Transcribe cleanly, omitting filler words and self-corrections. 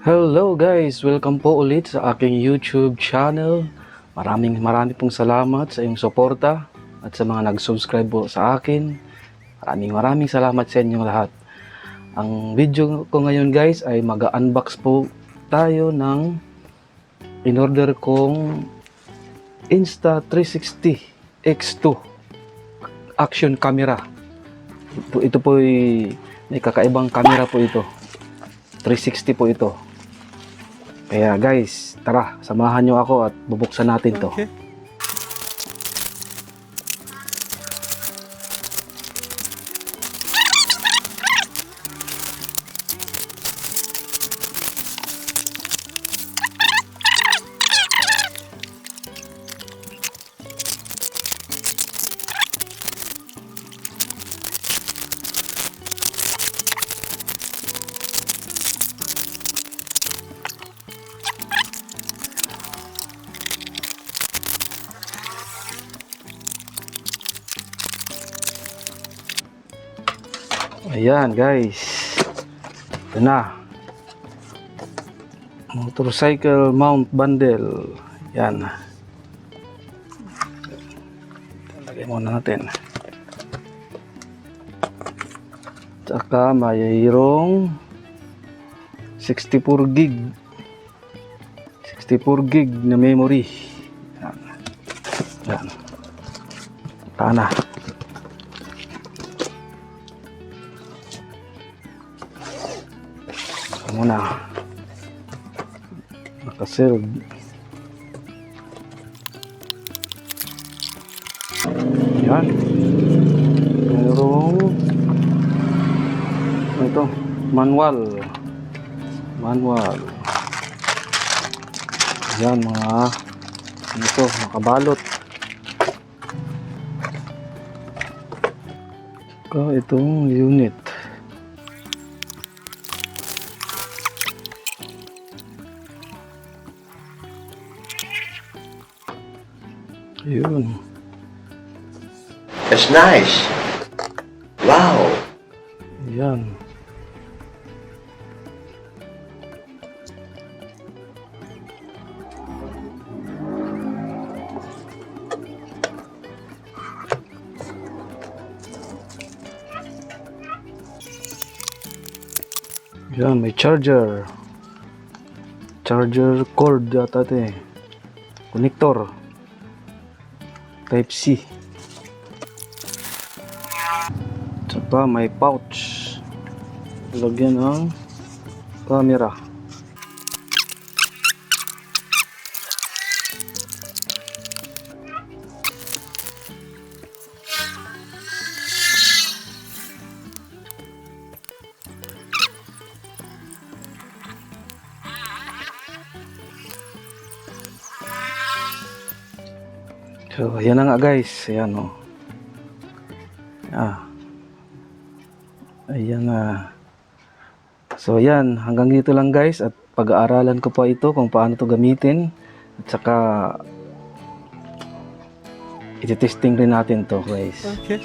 Hello guys! Welcome po ulit sa aking YouTube channel. Maraming pong salamat sa iyong suporta at sa mga nag-subscribe po sa akin. Maraming salamat sa inyong lahat. Ang video ko ngayon guys ay mag-unbox po tayo ng in-order kong Insta360 X2 action camera. Ito po ay may kakaibang camera po ito. 360 po ito. Kaya guys, tara, samahan nyo ako at bubuksan natin to. Okay. Ayan guys, ito na, motorcycle mount bundle. Yan, lagay muna natin. Tsaka mayroong 64 gig na memory. Yan, yan. Tana. Muna nakasealed. Yan, mayroong ito manual. Yan, mga ito nakabalot. Itong unit. Yun. It's nice. Wow. Yan. Yan, may charger. Charger cord yata ito eh. Connector. Type C. Tsaka may pouch. Lagyan ng camera. So, ayan na nga guys. Ayan o. Ayan na. So, ayan. Hanggang dito lang guys. At pag-aaralan ko pa ito kung paano ito gamitin. At saka iti-testing rin natin to guys. Okay.